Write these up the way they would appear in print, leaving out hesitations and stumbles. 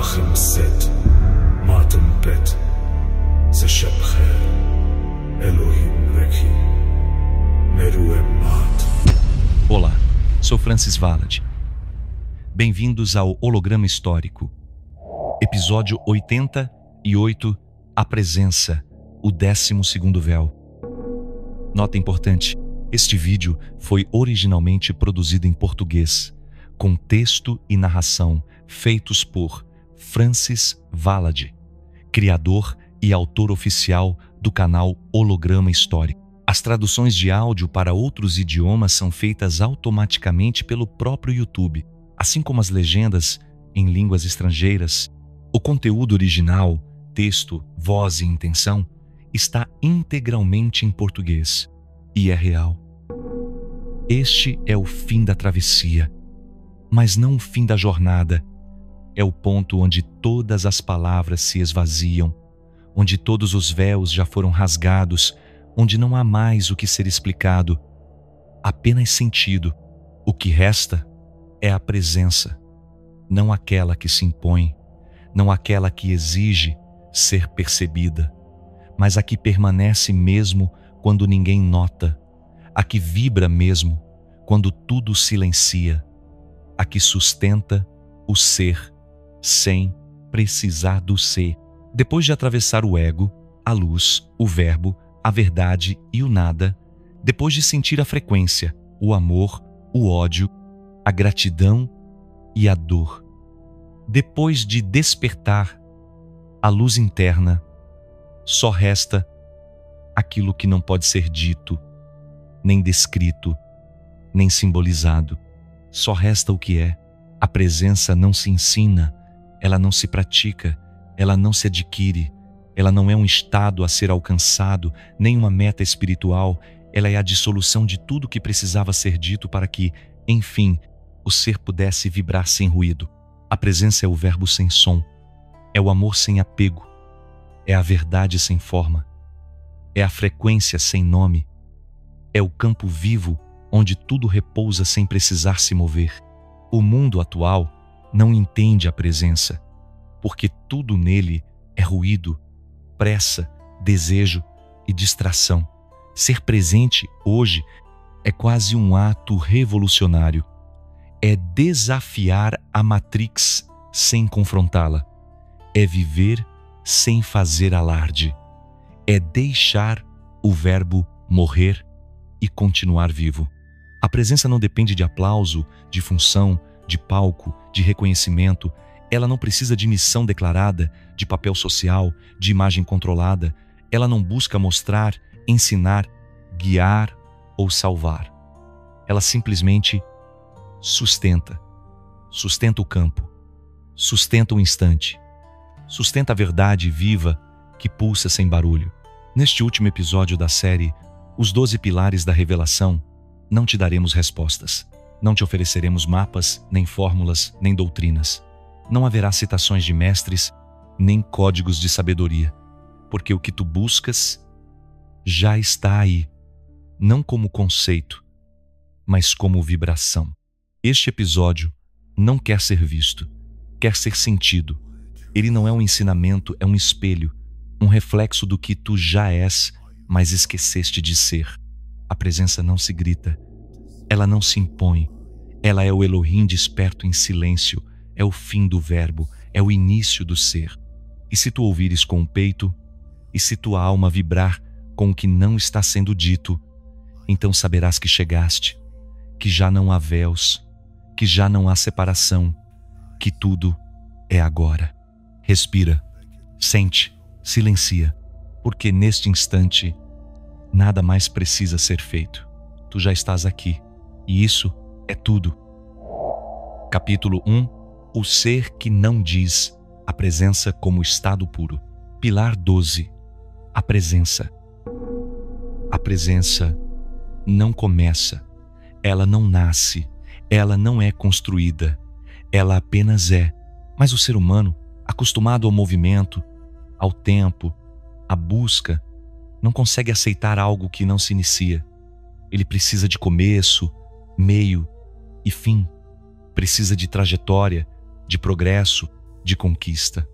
صباح مسات ما تنبت سشب خير Elohim Reki Meruem Mat. Olá, sou Francis Valad. Bem-vindos ao Holograma Histórico. Episódio 88, A Presença, o 12º véu. Nota importante, este vídeo foi originalmente produzido em português, com texto e narração feitos por Francis Valad, criador e autor oficial do canal Holograma Histórico. As traduções de áudio para outros idiomas são feitas automaticamente pelo próprio YouTube, assim como as legendas em línguas estrangeiras. O conteúdo original, texto, voz e intenção, está integralmente em português e é real. Este é o fim da travessia, mas não o fim da jornada. É o ponto onde todas as palavras se esvaziam, onde todos os véus já foram rasgados, onde não há mais o que ser explicado, apenas sentido. O que resta é a presença, não aquela que se impõe, não aquela que exige ser percebida, mas a que permanece mesmo quando ninguém nota, a que vibra mesmo quando tudo silencia, a que sustenta o ser sem precisar do ser. Depois de atravessar o ego, a luz, o verbo, a verdade e o nada, depois de sentir a frequência, o amor, o ódio, a gratidão e a dor, depois de despertar a luz interna, só resta aquilo que não pode ser dito, nem descrito, nem simbolizado. Só resta o que é. A presença não se ensina, ela não se pratica, ela não se adquire, ela não é um estado a ser alcançado, nem uma meta espiritual, ela é a dissolução de tudo que precisava ser dito para que, enfim, o ser pudesse vibrar sem ruído. A presença é o verbo sem som, é o amor sem apego, é a verdade sem forma, é a frequência sem nome, é o campo vivo onde tudo repousa sem precisar se mover. O mundo atual não entende a presença, porque tudo nele é ruído, pressa, desejo e distração. Ser presente hoje é quase um ato revolucionário. É desafiar a Matrix sem confrontá-la. É viver sem fazer alarde. É deixar o verbo morrer e continuar vivo. A presença não depende de aplauso, de função, de palco, de reconhecimento. Ela não precisa de missão declarada, de papel social, de imagem controlada. Ela não busca mostrar, ensinar, guiar ou salvar. Ela simplesmente sustenta. Sustenta o campo. Sustenta o instante. Sustenta a verdade viva que pulsa sem barulho. Neste último episódio da série, Os 12 Pilares da Revelação, não te daremos respostas. Não te ofereceremos mapas, nem fórmulas, nem doutrinas. Não haverá citações de mestres, nem códigos de sabedoria, porque o que tu buscas já está aí, não como conceito, mas como vibração. Este episódio não quer ser visto, quer ser sentido. Ele não é um ensinamento, é um espelho, um reflexo do que tu já és, mas esqueceste de ser. A presença não se grita, ela não se impõe, ela é o Elohim desperto em silêncio, é o fim do verbo, é o início do ser. E se tu ouvires com o peito, e se tua alma vibrar com o que não está sendo dito, então saberás que chegaste, que já não há véus, que já não há separação, que tudo é agora. Respira, sente, silencia, porque neste instante nada mais precisa ser feito. Tu já estás aqui, e isso é tudo. Capítulo 1. O ser que não diz, a presença como estado puro. Pilar 12. A presença. A presença não começa, ela não nasce, ela não é construída, ela apenas é. Mas o ser humano, acostumado ao movimento, ao tempo, à busca, não consegue aceitar algo que não se inicia. Ele precisa de começo, meio e fim. Precisa de trajetória, de progresso, de conquista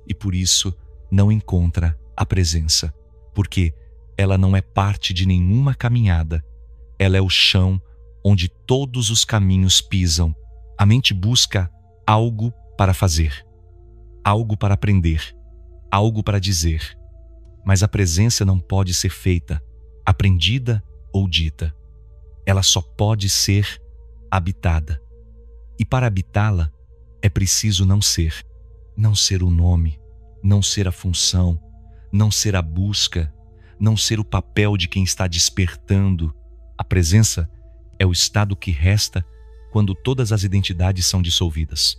e por isso não encontra a presença, porque ela não é parte de nenhuma caminhada, ela é o chão onde todos os caminhos pisam. A mente busca algo para fazer, algo para aprender, algo para dizer, mas a presença não pode ser feita, aprendida ou dita. Ela só pode ser habitada. E para habitá-la, é preciso não ser o nome, não ser a função, não ser a busca, não ser o papel de quem está despertando. A presença é o estado que resta quando todas as identidades são dissolvidas,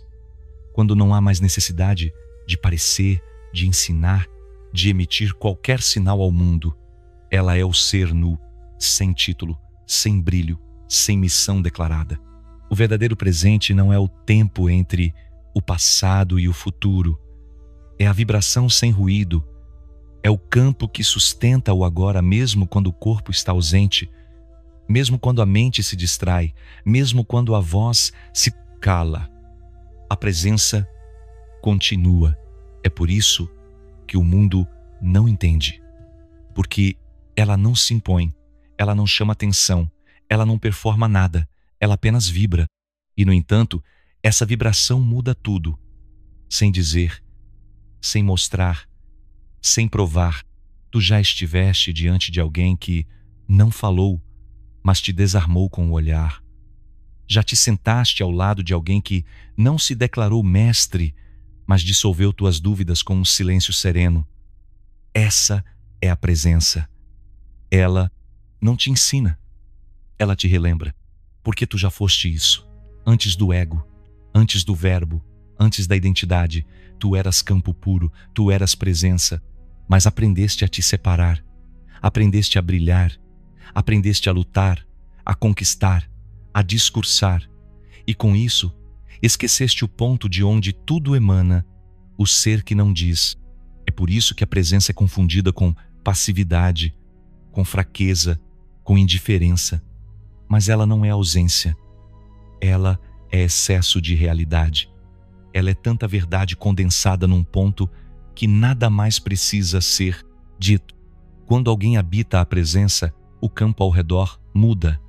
quando não há mais necessidade de parecer, de ensinar, de emitir qualquer sinal ao mundo. Ela é o ser nu, sem título, sem brilho, sem missão declarada. O verdadeiro presente não é o tempo entre o passado e o futuro. É a vibração sem ruído. É o campo que sustenta o agora mesmo quando o corpo está ausente, mesmo quando a mente se distrai, mesmo quando a voz se cala. A presença continua. É por isso que o mundo não entende. Porque ela não se impõe, ela não chama atenção, ela não performa nada, ela apenas vibra. E, no entanto, essa vibração muda tudo. Sem dizer, sem mostrar, sem provar, tu já estiveste diante de alguém que não falou, mas te desarmou com o olhar. Já te sentaste ao lado de alguém que não se declarou mestre, mas dissolveu tuas dúvidas com um silêncio sereno. Essa é a presença. Ela não te ensina, ela te relembra, porque tu já foste isso. Antes do ego, antes do verbo, antes da identidade, tu eras campo puro, tu eras presença, mas aprendeste a te separar, aprendeste a brilhar, aprendeste a lutar, a conquistar, a discursar, e com isso esqueceste o ponto de onde tudo emana, o ser que não diz. É por isso que a presença é confundida com passividade, com fraqueza, com indiferença. Mas ela não é ausência. Ela é excesso de realidade. Ela é tanta verdade condensada num ponto que nada mais precisa ser dito. Quando alguém habita a presença, o campo ao redor muda.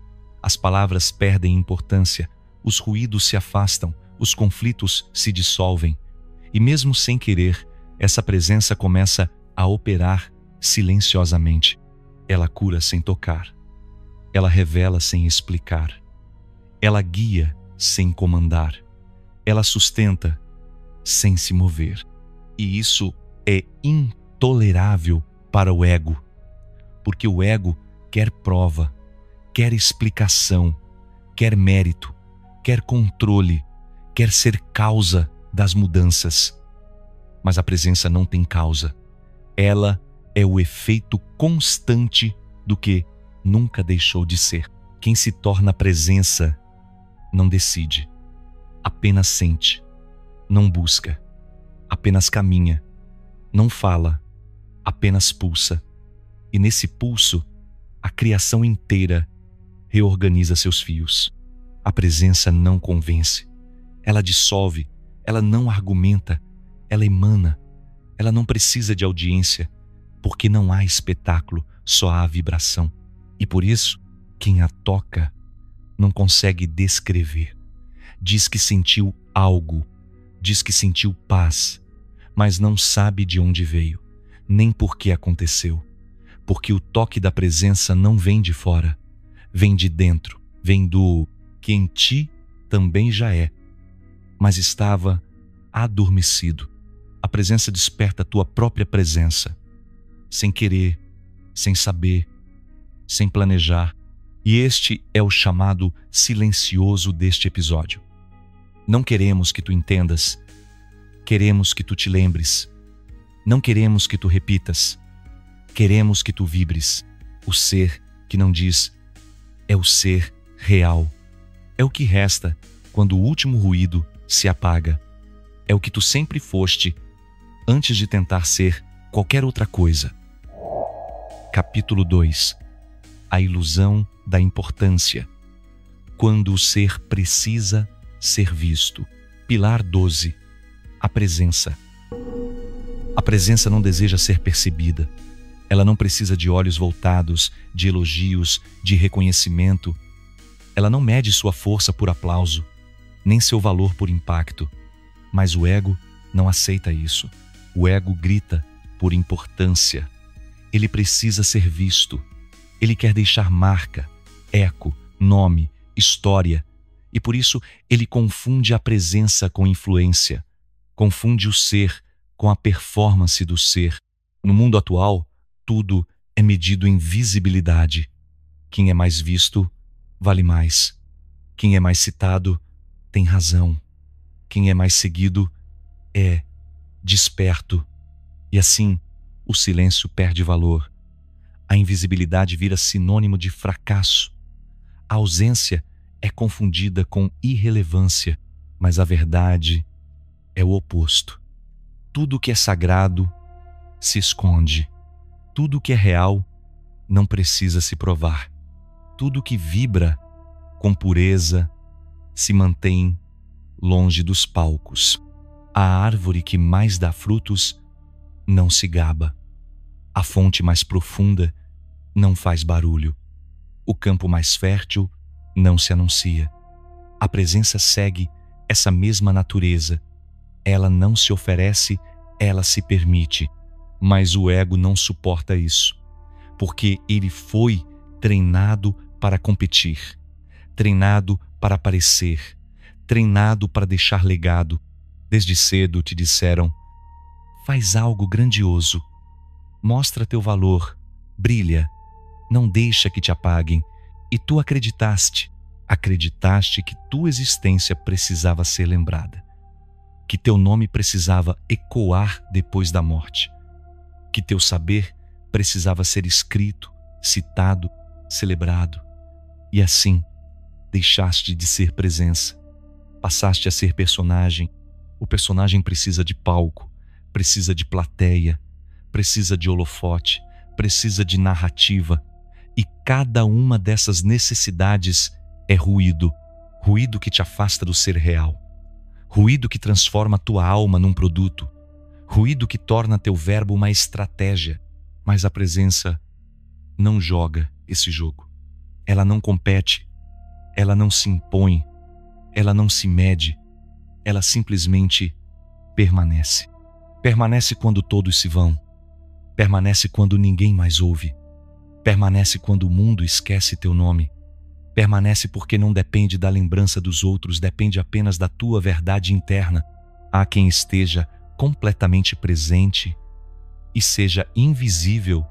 As palavras perdem importância, os ruídos se afastam, os conflitos se dissolvem. E mesmo sem querer, essa presença começa a operar silenciosamente. Ela cura sem tocar. Ela revela sem explicar. Ela guia sem comandar. Ela sustenta sem se mover. E isso é intolerável para o ego, porque o ego quer prova, quer explicação, quer mérito, quer controle, quer ser causa das mudanças. Mas a presença não tem causa. Ela é o efeito constante do que nunca deixou de ser. Quem se torna presença não decide, apenas sente, não busca, apenas caminha, não fala, apenas pulsa. E nesse pulso, a criação inteira reorganiza seus fios. A presença não convence, ela dissolve, ela não argumenta, ela emana, ela não precisa de audiência, porque não há espetáculo, só há vibração. E por isso, quem a toca não consegue descrever. Diz que sentiu algo, diz que sentiu paz, mas não sabe de onde veio, nem por que aconteceu. Porque o toque da presença não vem de fora, vem de dentro, vem do que em ti também já é, mas estava adormecido. A presença desperta a tua própria presença, sem querer, sem saber, sem planejar. E este é o chamado silencioso deste episódio. Não queremos que tu entendas, queremos que tu te lembres. Não queremos que tu repitas, queremos que tu vibres. O ser que não diz é o ser real. É o que resta quando o último ruído se apaga. É o que tu sempre foste antes de tentar ser qualquer outra coisa. Capítulo 2. A ilusão da importância. Quando o ser precisa ser visto. Pilar 12. a presença. A presença não deseja ser percebida. Ela não precisa de olhos voltados, de elogios, de reconhecimento. Ela não mede sua força por aplauso, nem seu valor por impacto. Mas o ego não aceita isso. O ego grita por importância. Ele precisa ser visto. Ele quer deixar marca, eco, nome, história. E por isso ele confunde a presença com influência. Confunde o ser com a performance do ser. No mundo atual, tudo é medido em visibilidade. Quem é mais visto, vale mais. Quem é mais citado, tem razão. Quem é mais seguido, é desperto. E assim, o silêncio perde valor. A invisibilidade vira sinônimo de fracasso. A ausência é confundida com irrelevância, mas a verdade é o oposto. Tudo que é sagrado se esconde. Tudo que é real não precisa se provar. Tudo que vibra com pureza se mantém longe dos palcos. A árvore que mais dá frutos não se gaba. A fonte mais profunda não faz barulho. O campo mais fértil não se anuncia. A presença segue essa mesma natureza. Ela não se oferece, ela se permite. Mas o ego não suporta isso, porque ele foi treinado para competir, treinado para aparecer, treinado para deixar legado. Desde cedo te disseram: faz algo grandioso, mostra teu valor, brilha, não deixa que te apaguem. E tu acreditaste que tua existência precisava ser lembrada, que teu nome precisava ecoar depois da morte, que teu saber precisava ser escrito, citado, celebrado. E assim, deixaste de ser presença, passaste a ser personagem. O personagem precisa de palco, precisa de plateia, precisa de holofote, precisa de narrativa. E cada uma dessas necessidades é ruído. Ruído que te afasta do ser real. Ruído que transforma tua alma num produto. Ruído que torna teu verbo uma estratégia. Mas a presença não joga esse jogo. Ela não compete. Ela não se impõe. Ela não se mede. Ela simplesmente permanece. Permanece quando todos se vão. Permanece quando ninguém mais ouve. Permanece quando o mundo esquece teu nome. Permanece porque não depende da lembrança dos outros, depende apenas da tua verdade interna. Há quem esteja completamente presente e seja invisível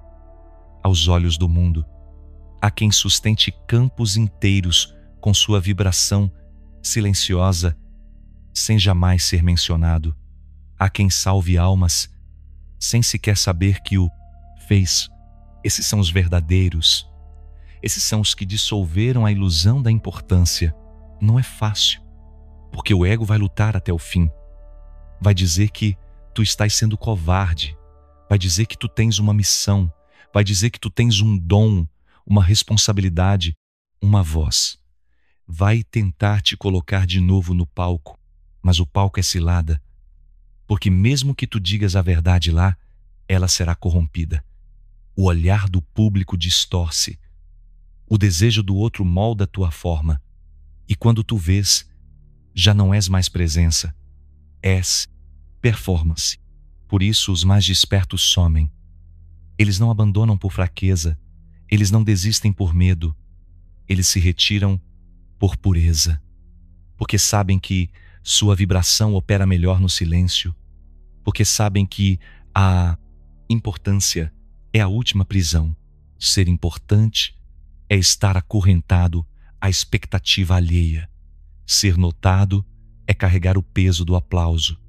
aos olhos do mundo. Há quem sustente campos inteiros com sua vibração silenciosa, sem jamais ser mencionado. Há quem salve almas sem sequer saber que o fez. Esses são os verdadeiros. Esses são os que dissolveram a ilusão da importância. Não é fácil, porque o ego vai lutar até o fim. Vai dizer que tu estás sendo covarde. Vai dizer que tu tens uma missão. Vai dizer que tu tens um dom, uma responsabilidade, uma voz. Vai tentar te colocar de novo no palco, mas o palco é cilada, porque mesmo que tu digas a verdade lá, ela será corrompida. O olhar do público distorce. O desejo do outro molda tua forma. E quando tu vês, já não és mais presença. És performance. Por isso os mais despertos somem. Eles não abandonam por fraqueza. Eles não desistem por medo. Eles se retiram por pureza. Porque sabem que sua vibração opera melhor no silêncio. Porque sabem que a importância é a última prisão. Ser importante é estar acorrentado à expectativa alheia. Ser notado é carregar o peso do aplauso.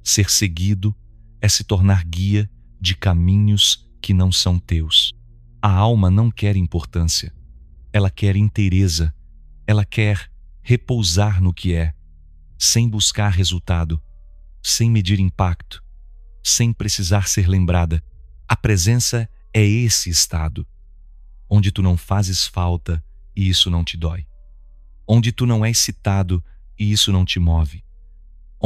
Ser seguido é se tornar guia de caminhos que não são teus. A alma não quer importância. Ela quer inteireza. Ela quer repousar no que é, sem buscar resultado, sem medir impacto, sem precisar ser lembrada. A presença é esse estado, onde tu não fazes falta e isso não te dói, onde tu não és citado e isso não te move,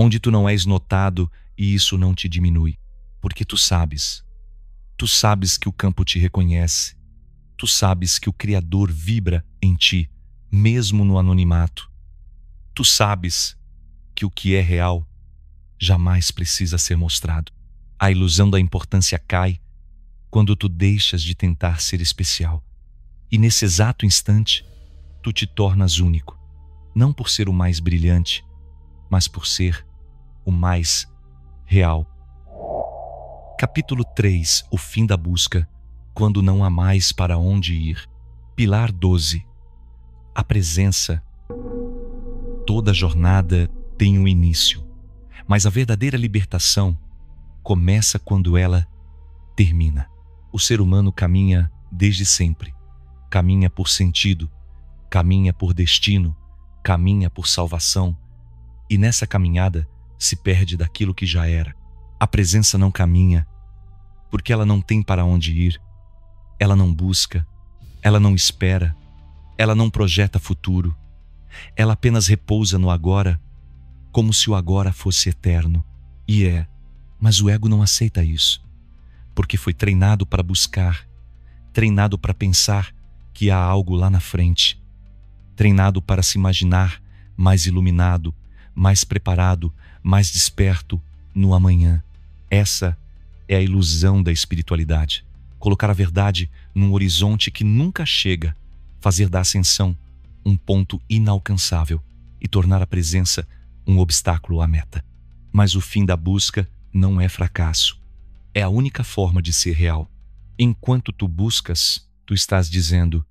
onde tu não és notado e isso não te diminui, porque tu sabes que o campo te reconhece, tu sabes que o Criador vibra em ti, mesmo no anonimato. Tu sabes que o que é real jamais precisa ser mostrado. A ilusão da importância cai quando tu deixas de tentar ser especial. E nesse exato instante, tu te tornas único, não por ser o mais brilhante, mas por ser o mais real. Capítulo 3. O fim da busca, quando não há mais para onde ir. Pilar 12. A presença. Toda jornada tem um início, mas a verdadeira libertação começa quando ela termina. O ser humano caminha desde sempre. Caminha por sentido, caminha por destino, caminha por salvação, e nessa caminhada se perde daquilo que já era. A presença não caminha, porque ela não tem para onde ir, ela não busca, ela não espera, ela não projeta futuro, ela apenas repousa no agora, como se o agora fosse eterno. E mas o ego não aceita isso, porque foi treinado para buscar, treinado para pensar que há algo lá na frente, treinado para se imaginar mais iluminado, mais preparado, mais desperto no amanhã. Essa é a ilusão da espiritualidade. Colocar a verdade num horizonte que nunca chega, fazer da ascensão um ponto inalcançável e tornar a presença um obstáculo à meta. Mas o fim da busca não é fracasso. É a única forma de ser real. Enquanto tu buscas, tu estás dizendo: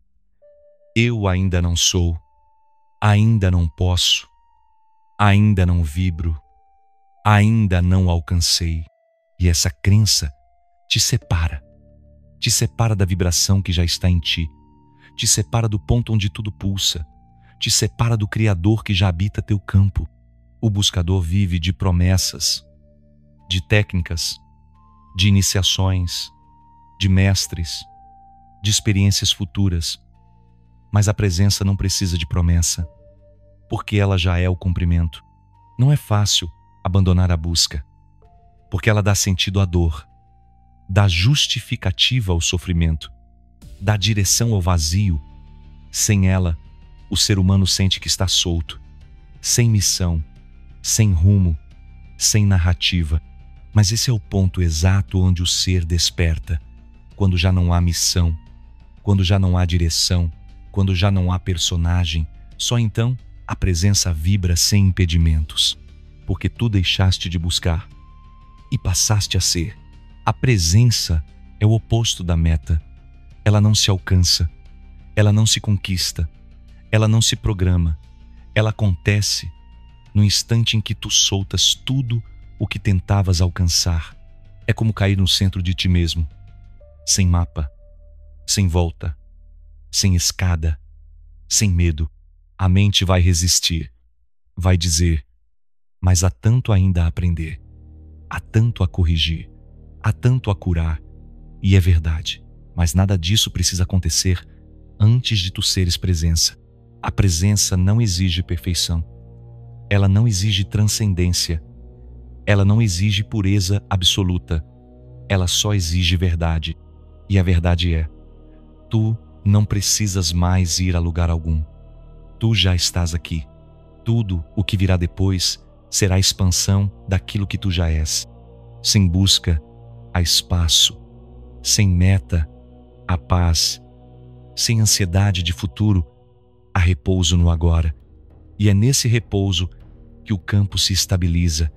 eu ainda não sou, ainda não posso, ainda não vibro, ainda não alcancei. E essa crença te separa da vibração que já está em ti, te separa do ponto onde tudo pulsa, te separa do Criador que já habita teu campo. O buscador vive de promessas, de técnicas, de iniciações, de mestres, de experiências futuras. Mas a presença não precisa de promessa, porque ela já é o cumprimento. Não é fácil abandonar a busca, porque ela dá sentido à dor, dá justificativa ao sofrimento, dá direção ao vazio. Sem ela, o ser humano sente que está solto, sem missão, sem rumo, sem narrativa. Mas esse é o ponto exato onde o ser desperta, quando já não há missão, quando já não há direção, quando já não há personagem. Só então a presença vibra sem impedimentos, porque tu deixaste de buscar e passaste a ser. A presença é o oposto da meta. Ela não se alcança, ela não se conquista, ela não se programa, ela acontece no instante em que tu soltas tudo o que tentavas alcançar. É como cair no centro de ti mesmo, sem mapa, sem volta, sem escada, sem medo. A mente vai resistir, vai dizer: mas há tanto ainda a aprender, há tanto a corrigir, há tanto a curar. E é verdade, mas nada disso precisa acontecer antes de tu seres presença. A presença não exige perfeição, ela não exige transcendência, ela não exige pureza absoluta, ela só exige verdade. E a verdade é: tu não precisas mais ir a lugar algum. Tu já estás aqui. Tudo o que virá depois será a expansão daquilo que tu já és. Sem busca, há espaço. Sem meta, há paz. Sem ansiedade de futuro, há repouso no agora. E é nesse repouso que o campo se estabiliza,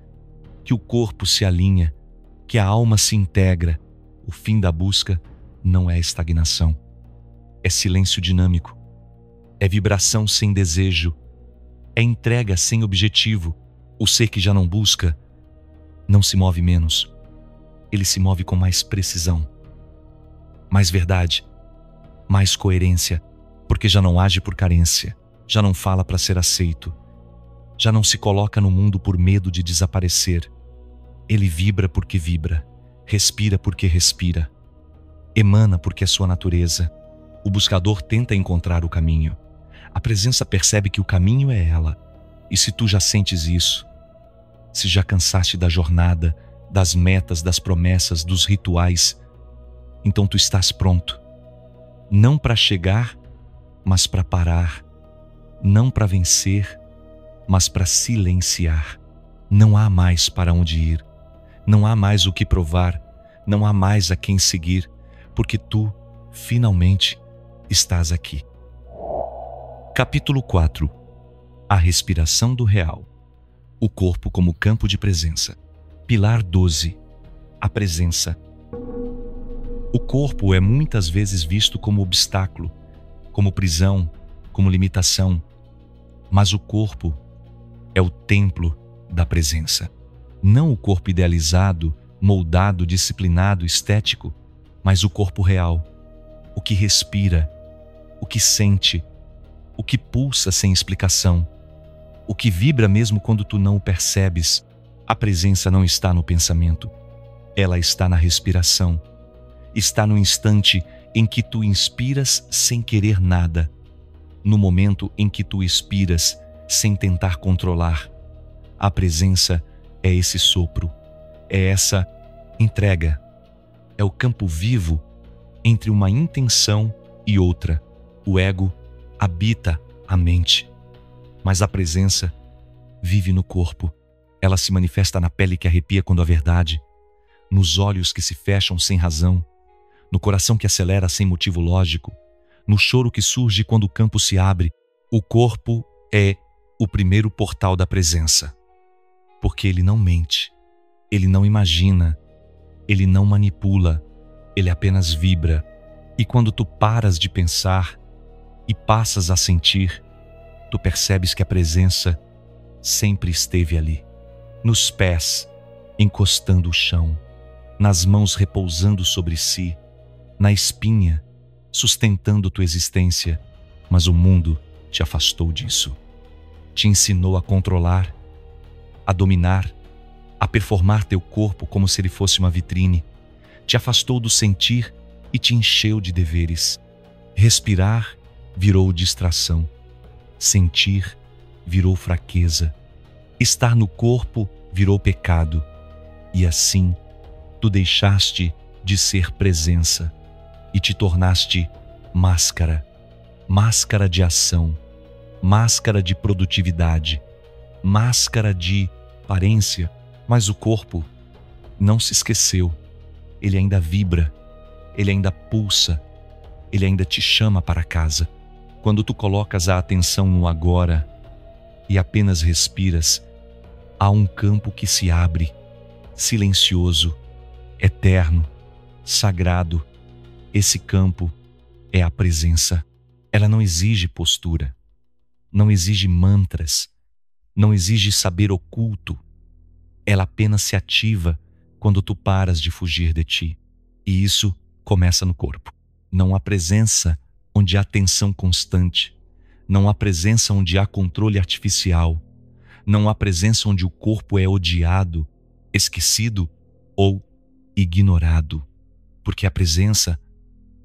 que o corpo se alinha, que a alma se integra. O fim da busca não é estagnação. É silêncio dinâmico. É vibração sem desejo. É entrega sem objetivo. O ser que já não busca não se move menos. Ele se move com mais precisão, mais verdade, mais coerência, porque já não age por carência, já não fala para ser aceito, já não se coloca no mundo por medo de desaparecer. Ele vibra porque vibra, respira porque respira, emana porque é sua natureza. O buscador tenta encontrar o caminho. A presença percebe que o caminho é ela. E se tu já sentes isso, se já cansaste da jornada, das metas, das promessas, dos rituais, então tu estás pronto. Não para chegar, mas para parar. Não para vencer, mas para silenciar. Não há mais para onde ir. Não há mais o que provar. Não há mais a quem seguir, porque tu, finalmente, estás aqui. Capítulo 4. A respiração do real. O corpo como campo de presença. Pilar 12. A presença. O corpo é muitas vezes visto como obstáculo, como prisão, como limitação, mas o corpo é o templo da presença. Não o corpo idealizado, moldado, disciplinado, estético, mas o corpo real, o que respira, o que sente, o que pulsa sem explicação, o que vibra mesmo quando tu não o percebes. A presença não está no pensamento, ela está na respiração. Está no instante em que tu inspiras sem querer nada, no momento em que tu expiras sem tentar controlar. A presença é esse sopro, é essa entrega, é o campo vivo entre uma intenção e outra. O ego habita a mente, mas a presença vive no corpo. Ela se manifesta na pele que arrepia quando a verdade, nos olhos que se fecham sem razão, no coração que acelera sem motivo lógico, no choro que surge quando o campo se abre. O corpo é o primeiro portal da presença, porque ele não mente, ele não imagina, ele não manipula, ele apenas vibra. E quando tu paras de pensar e passas a sentir, tu percebes que a presença sempre esteve ali, nos pés, encostando o chão, nas mãos repousando sobre si, na espinha, sustentando tua existência, mas o mundo te afastou disso. Te ensinou a controlar, a dominar, a performar teu corpo como se ele fosse uma vitrine. Te afastou do sentir e te encheu de deveres. Respirar virou distração. Sentir virou fraqueza. Estar no corpo virou pecado. E assim, tu deixaste de ser presença e te tornaste máscara. Máscara de ação, máscara de produtividade, máscara de aparência. Mas o corpo não se esqueceu. Ele ainda vibra, ele ainda pulsa, ele ainda te chama para casa. Quando tu colocas a atenção no agora e apenas respiras, há um campo que se abre, silencioso, eterno, sagrado. Esse campo é a presença. Ela não exige postura, não exige mantras, não exige saber oculto. Ela apenas se ativa quando tu paras de fugir de ti. E isso começa no corpo. Não há presença onde há tensão constante. Não há presença onde há controle artificial. Não há presença onde o corpo é odiado, esquecido ou ignorado. Porque a presença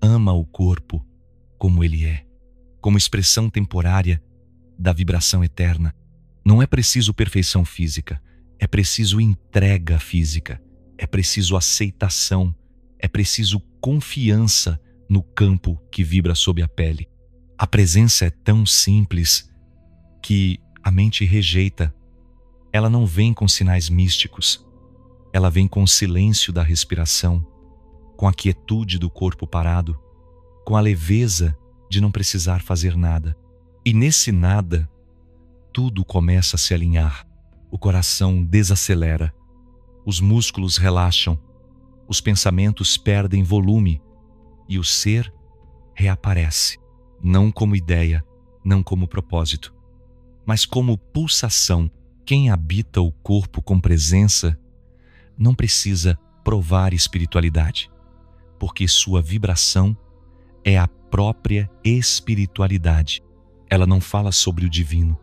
ama o corpo como ele é, como expressão temporária da vibração eterna. Não é preciso perfeição física, é preciso entrega física, é preciso aceitação, é preciso confiança no campo que vibra sob a pele. A presença é tão simples que a mente rejeita. Ela não vem com sinais místicos, ela vem com o silêncio da respiração, com a quietude do corpo parado, com a leveza de não precisar fazer nada. E nesse nada, tudo começa a se alinhar. O coração desacelera, os músculos relaxam, os pensamentos perdem volume e o ser reaparece, não como ideia, não como propósito, mas como pulsação. Quem habita o corpo com presença não precisa provar espiritualidade, porque sua vibração é a própria espiritualidade. Ela não fala sobre o divino,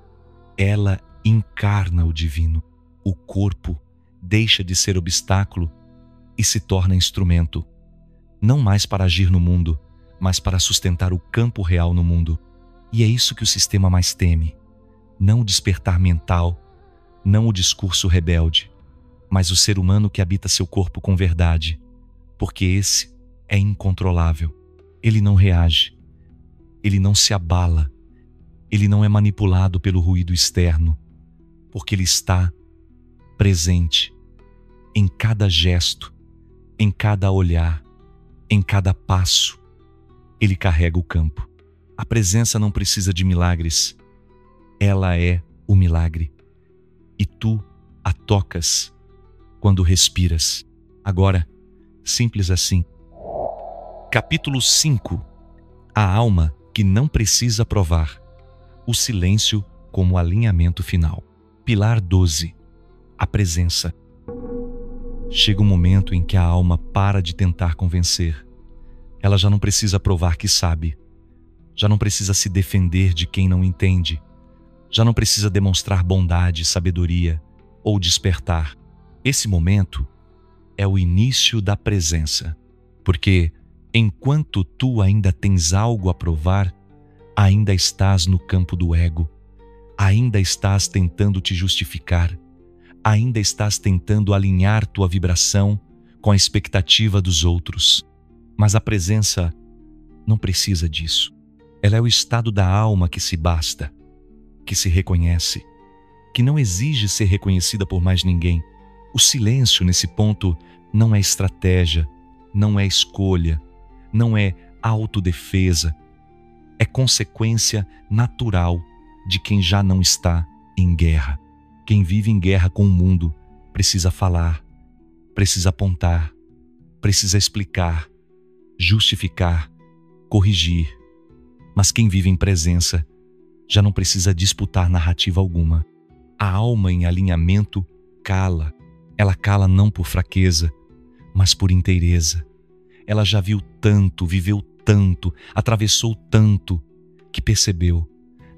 ela encarna o divino. O corpo deixa de ser obstáculo e se torna instrumento, não mais para agir no mundo, mas para sustentar o campo real no mundo. E é isso que o sistema mais teme, não o despertar mental, não o discurso rebelde, mas o ser humano que habita seu corpo com verdade, porque esse é incontrolável. Ele não reage, ele não se abala, ele não é manipulado pelo ruído externo, porque ele está presente em cada gesto, em cada olhar, em cada passo. Ele carrega o campo. A presença não precisa de milagres. Ela é o milagre. E tu a tocas quando respiras. Agora, simples assim. Capítulo 5. A alma que não precisa provar. O silêncio como alinhamento final. Pilar 12. A presença. Chega um momento em que a alma para de tentar convencer. Ela já não precisa provar que sabe. Já não precisa se defender de quem não entende. Já não precisa demonstrar bondade, sabedoria ou despertar. Esse momento é o início da presença. Porque enquanto tu ainda tens algo a provar, ainda estás no campo do ego. Ainda estás tentando te justificar. Ainda estás tentando alinhar tua vibração com a expectativa dos outros. Mas a presença não precisa disso. Ela é o estado da alma que se basta, que se reconhece, que não exige ser reconhecida por mais ninguém. O silêncio nesse ponto não é estratégia, não é escolha, não é autodefesa. É consequência natural de quem já não está em guerra. Quem vive em guerra com o mundo precisa falar, precisa apontar, precisa explicar, justificar, corrigir. Mas quem vive em presença já não precisa disputar narrativa alguma. A alma em alinhamento cala. Ela cala não por fraqueza, mas por inteireza. Ela já viu tanto, viveu tanto, atravessou tanto, que percebeu: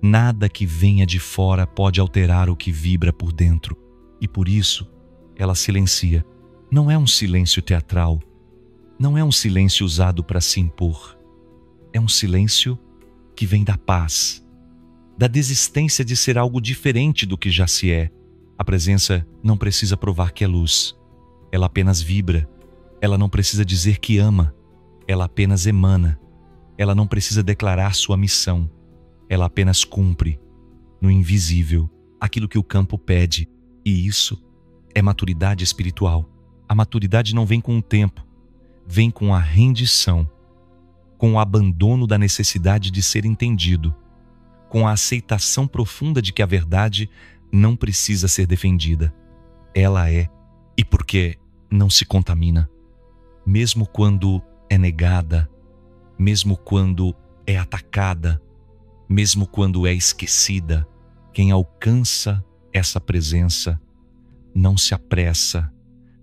nada que venha de fora pode alterar o que vibra por dentro. E por isso, ela silencia. Não é um silêncio teatral. Não é um silêncio usado para se impor. É um silêncio que vem da paz, da desistência de ser algo diferente do que já se é. A presença não precisa provar que é luz. Ela apenas vibra. Ela não precisa dizer que ama. Ela apenas emana. Ela não precisa declarar sua missão. Ela apenas cumpre, no invisível, aquilo que o campo pede. E isso é maturidade espiritual. A maturidade não vem com o tempo, vem com a rendição, com o abandono da necessidade de ser entendido, com a aceitação profunda de que a verdade não precisa ser defendida. Ela é, e porque não se contamina. Mesmo quando é negada, mesmo quando é atacada, mesmo quando é esquecida, quem alcança essa presença não se apressa,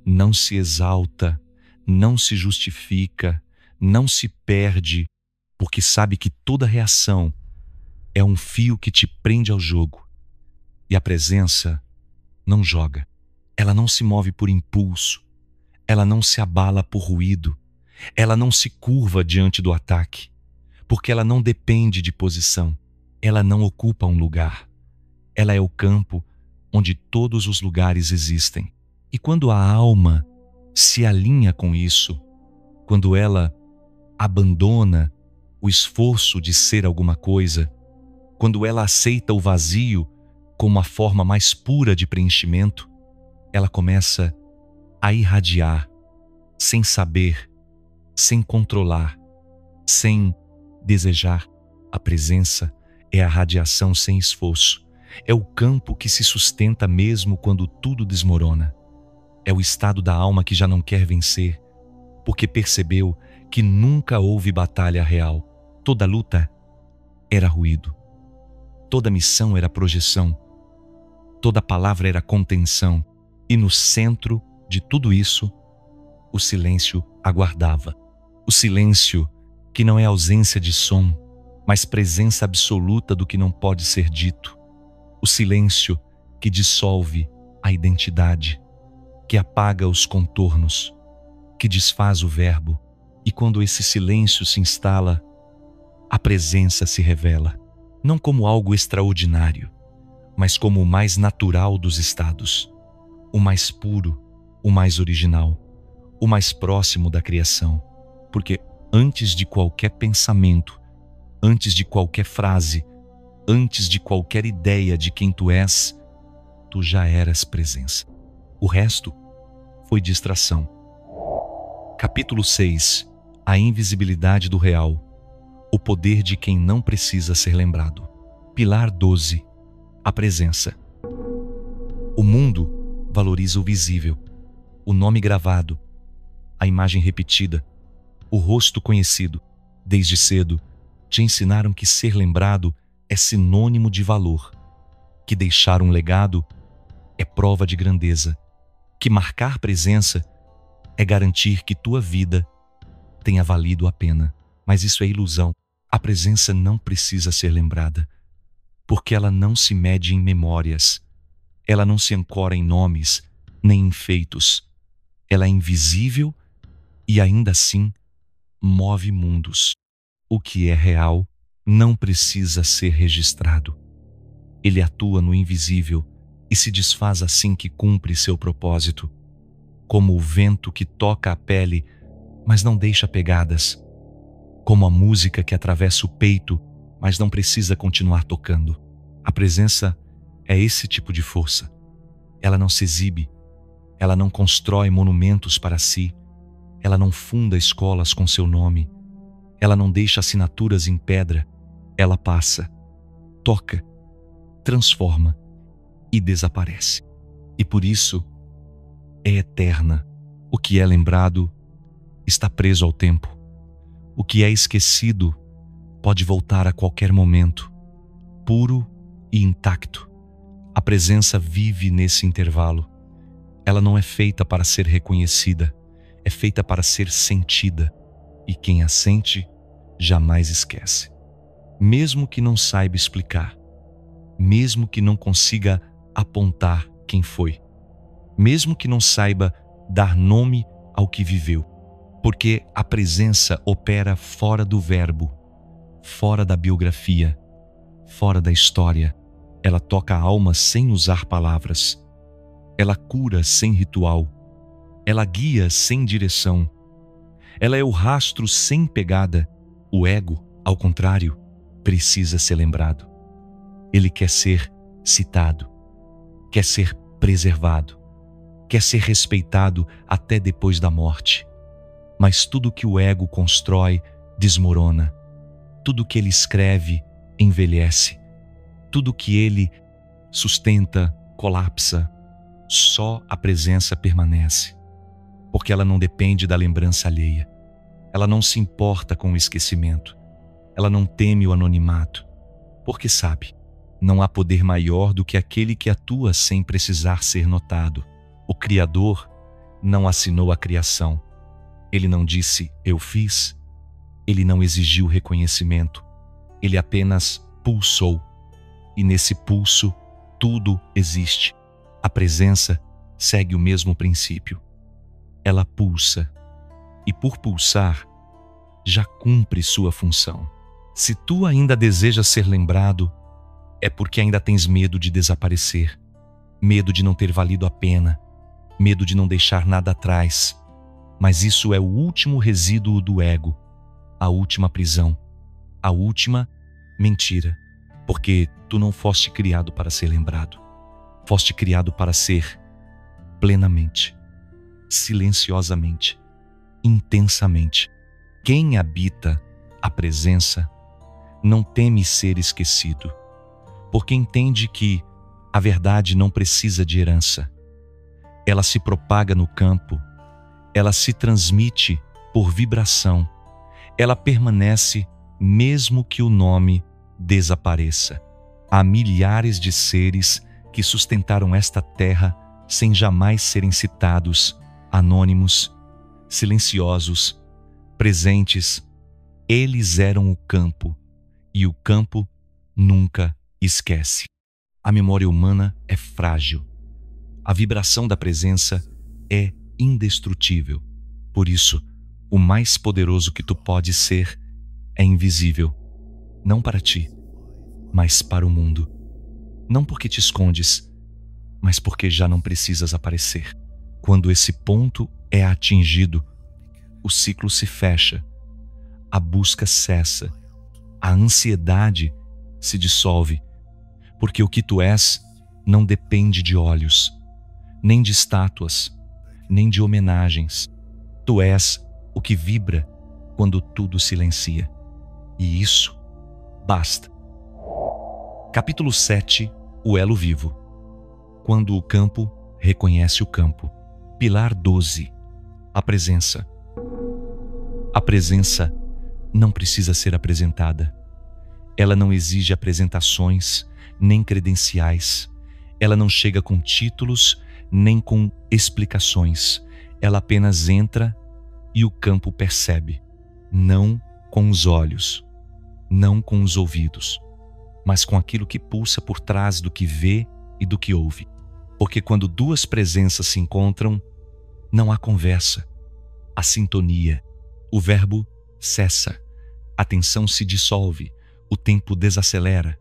não se exalta, não se justifica, não se perde, porque sabe que toda reação é um fio que te prende ao jogo. E a presença não joga, ela não se move por impulso, ela não se abala por ruído, ela não se curva diante do ataque, porque ela não depende de posição, ela não ocupa um lugar. Ela é o campo onde todos os lugares existem. E quando a alma se alinha com isso, quando ela abandona o esforço de ser alguma coisa, quando ela aceita o vazio como a forma mais pura de preenchimento, ela começa a irradiar, sem saber, sem controlar, sem desejar. A presença é a radiação sem esforço. É o campo que se sustenta mesmo quando tudo desmorona. É o estado da alma que já não quer vencer, porque percebeu que nunca houve batalha real. Toda luta era ruído. Toda missão era projeção. Toda palavra era contenção. E no centro de tudo isso, o silêncio aguardava. O silêncio que não é ausência de som, mas presença absoluta do que não pode ser dito. O silêncio que dissolve a identidade, que apaga os contornos, que desfaz o verbo. E quando esse silêncio se instala, a presença se revela, não como algo extraordinário, mas como o mais natural dos estados, o mais puro, o mais original, o mais próximo da criação. Porque antes de qualquer pensamento, antes de qualquer frase, antes de qualquer ideia de quem tu és, tu já eras presença. O resto foi distração. Capítulo 6. A invisibilidade do real. O poder de quem não precisa ser lembrado. Pilar 12. A presença. O mundo valoriza o visível, o nome gravado, a imagem repetida, o rosto conhecido. Desde cedo, te ensinaram que ser lembrado é sinônimo de valor, que deixar um legado é prova de grandeza, que marcar presença é garantir que tua vida tenha valido a pena. Mas isso é ilusão. A presença não precisa ser lembrada, porque ela não se mede em memórias, ela não se ancora em nomes, nem em feitos. Ela é invisível e ainda assim move mundos. O que é real não precisa ser registrado. Ele atua no invisível e se desfaz assim que cumpre seu propósito, como o vento que toca a pele, mas não deixa pegadas, como a música que atravessa o peito, mas não precisa continuar tocando. A presença é esse tipo de força. Ela não se exibe, ela não constrói monumentos para si, ela não funda escolas com seu nome, ela não deixa assinaturas em pedra, ela passa, toca, transforma e desaparece. E por isso é eterna. O que é lembrado está preso ao tempo. O que é esquecido pode voltar a qualquer momento, puro e intacto. A presença vive nesse intervalo. Ela não é feita para ser reconhecida, é feita para ser sentida. E quem a sente jamais esquece. Mesmo que não saiba explicar, mesmo que não consiga apontar quem foi, mesmo que não saiba dar nome ao que viveu, porque a presença opera fora do verbo, fora da biografia, fora da história. Ela toca a alma sem usar palavras. Ela cura sem ritual. Ela guia sem direção. Ela é o rastro sem pegada. O ego, ao contrário, precisa ser lembrado. Ele quer ser citado, quer ser preservado, quer ser respeitado até depois da morte. Mas tudo que o ego constrói desmorona. Tudo que ele escreve envelhece. Tudo que ele sustenta colapsa. Só a presença permanece, porque ela não depende da lembrança alheia. Ela não se importa com o esquecimento. Ela não teme o anonimato, porque sabe, não há poder maior do que aquele que atua sem precisar ser notado. O Criador não assinou a criação. Ele não disse, eu fiz. Ele não exigiu reconhecimento. Ele apenas pulsou. E nesse pulso, tudo existe. A presença segue o mesmo princípio. Ela pulsa. E por pulsar, já cumpre sua função. Se tu ainda desejas ser lembrado, é porque ainda tens medo de desaparecer. Medo de não ter valido a pena. Medo de não deixar nada atrás. Mas isso é o último resíduo do ego, a última prisão, a última mentira, porque tu não foste criado para ser lembrado, foste criado para ser plenamente, silenciosamente, intensamente. Quem habita a presença não teme ser esquecido, porque entende que a verdade não precisa de herança. Ela se propaga no campo. Ela se transmite por vibração. Ela permanece mesmo que o nome desapareça. Há milhares de seres que sustentaram esta terra sem jamais serem citados, anônimos, silenciosos, presentes. Eles eram o campo, e o campo nunca esquece. A memória humana é frágil. A vibração da presença é indestrutível. Por isso, o mais poderoso que tu podes ser é invisível, não para ti, mas para o mundo. não porque te escondes, mas porque já não precisas aparecer. Quando esse ponto é atingido, o ciclo se fecha, a busca cessa, a ansiedade se dissolve, porque o que tu és não depende de olhos, nem de estátuas, nem de homenagens. Tu és o que vibra quando tudo silencia. E isso basta. Capítulo 7. O elo vivo. Quando o campo reconhece o campo. Pilar 12. A presença. A presença não precisa ser apresentada. Ela não exige apresentações, nem credenciais. Ela não chega com títulos, nem com explicações. Ela apenas entra e o campo percebe. Não com os olhos, não com os ouvidos, mas com aquilo que pulsa por trás do que vê e do que ouve. Porque quando duas presenças se encontram, não há conversa, há sintonia. O verbo cessa, a tensão se dissolve, o tempo desacelera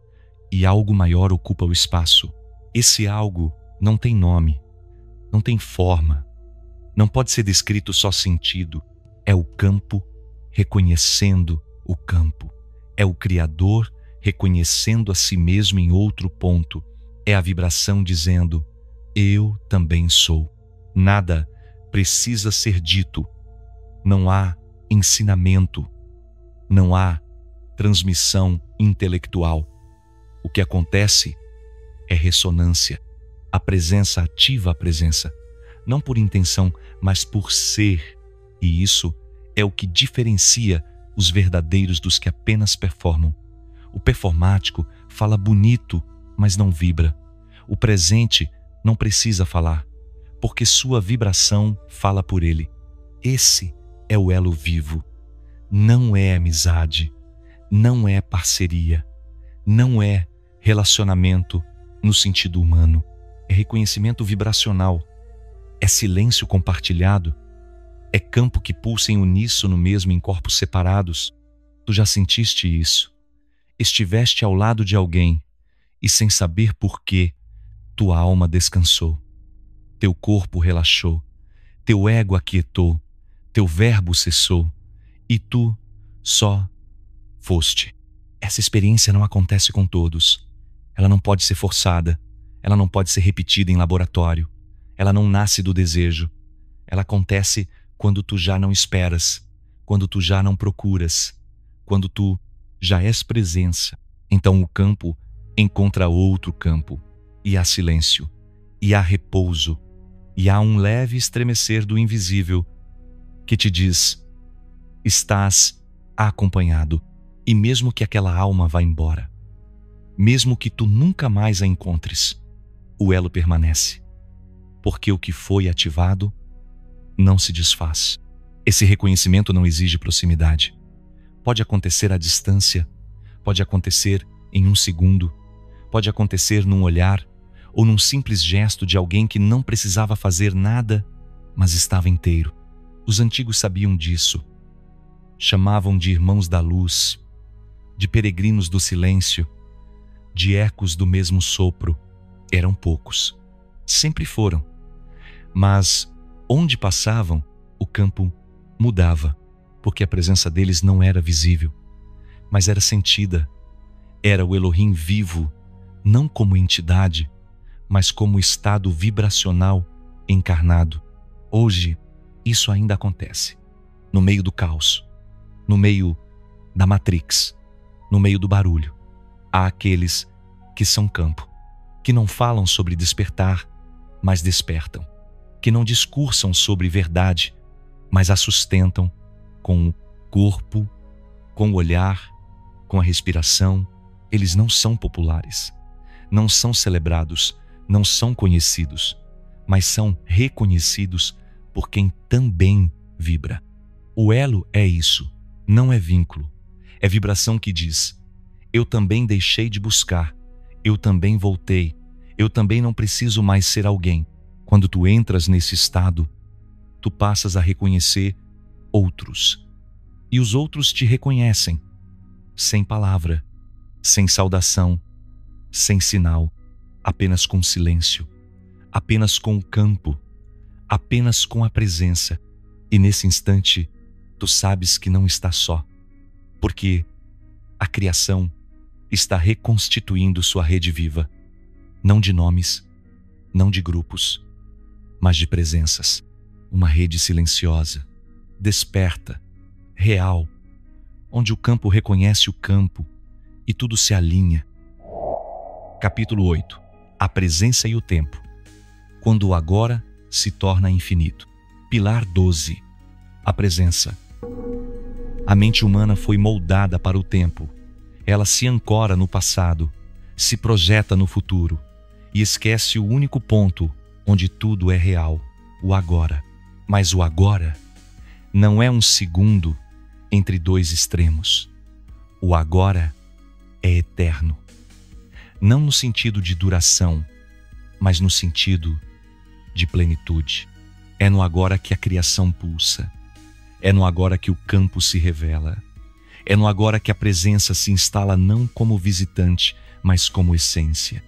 e algo maior ocupa o espaço. Esse algo não tem nome, não tem forma, não pode ser descrito só sentido. É o campo reconhecendo o campo. É o Criador reconhecendo a si mesmo em outro ponto. É a vibração dizendo: eu também sou. Nada precisa ser dito. Não há ensinamento. Não há transmissão intelectual. O que acontece é ressonância. A presença ativa a presença, não por intenção, mas por ser. E isso é o que diferencia os verdadeiros dos que apenas performam. O performático fala bonito, mas não vibra. O presente não precisa falar, porque sua vibração fala por ele. Esse é o elo vivo. Não é amizade, não é parceria, não é relacionamento no sentido humano. É reconhecimento vibracional, é silêncio compartilhado, é campo que pulsa em uníssono mesmo em corpos separados. Tu já sentiste isso? Estiveste ao lado de alguém e, sem saber por quê, tua alma descansou, teu corpo relaxou, teu ego aquietou, teu verbo cessou e tu só foste. Essa experiência não acontece com todos. Ela não pode ser forçada, ela não pode ser repetida em laboratório, ela não nasce do desejo. Ela acontece quando tu já não esperas, quando tu já não procuras, quando tu já és presença. Então o campo encontra outro campo, e há silêncio, e há repouso, e há um leve estremecer do invisível que te diz: estás acompanhado. E mesmo que aquela alma vá embora, mesmo que tu nunca mais a encontres, o elo permanece, porque o que foi ativado não se desfaz. Esse reconhecimento não exige proximidade. Pode acontecer à distância, pode acontecer em um segundo, pode acontecer num olhar ou num simples gesto de alguém que não precisava fazer nada, mas estava inteiro. Os antigos sabiam disso. Chamavam de irmãos da luz, de peregrinos do silêncio, de ecos do mesmo sopro. Eram poucos, sempre foram, mas onde passavam, o campo mudava, porque a presença deles não era visível, mas era sentida. Era o Elohim vivo, não como entidade, mas como estado vibracional encarnado. Hoje, isso ainda acontece, no meio do caos, no meio da Matrix, no meio do barulho. Há aqueles que são campo, que não falam sobre despertar, mas despertam, que não discursam sobre verdade, mas a sustentam com o corpo, com o olhar, com a respiração. Eles não são populares, não são celebrados, não são conhecidos, mas são reconhecidos por quem também vibra. O elo é isso, não é vínculo. É vibração que diz: eu também deixei de buscar, eu também voltei, eu também não preciso mais ser alguém. Quando tu entras nesse estado, tu passas a reconhecer outros. E os outros te reconhecem, sem palavra, sem saudação, sem sinal. apenas com o silêncio, apenas com o campo, apenas com a presença. E nesse instante, tu sabes que não está só, porque a criação está reconstituindo sua rede viva, não de nomes, não de grupos, mas de presenças. Uma rede silenciosa, desperta, real, onde o campo reconhece o campo e tudo se alinha. Capítulo 8. A presença e o tempo. Quando o agora se torna infinito. Pilar 12. A presença. A mente humana foi moldada para o tempo. Ela se ancora no passado, se projeta no futuro e esquece o único ponto onde tudo é real, o agora. Mas o agora não é um segundo entre dois extremos. O agora é eterno. Não no sentido de duração, mas no sentido de plenitude. É no agora que a criação pulsa. É no agora que o campo se revela. É no agora que a presença se instala não como visitante, mas como essência.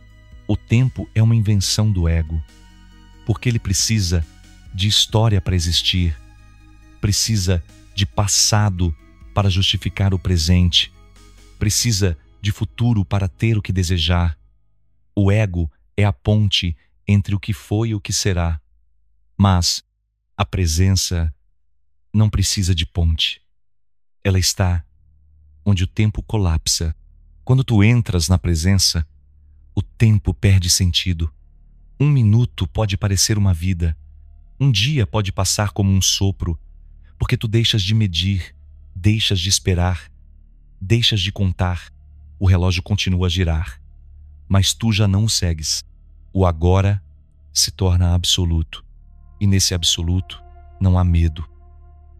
O tempo é uma invenção do ego, porque ele precisa de história para existir, precisa de passado para justificar o presente, precisa de futuro para ter o que desejar. O ego é a ponte entre o que foi e o que será. Mas a presença não precisa de ponte. Ela está onde o tempo colapsa. Quando tu entras na presença, o tempo perde sentido. Um minuto pode parecer uma vida. Um dia pode passar como um sopro, porque tu deixas de medir, deixas de esperar, deixas de contar. O relógio continua a girar, mas tu já não o segues. O agora se torna absoluto, e nesse absoluto não há medo,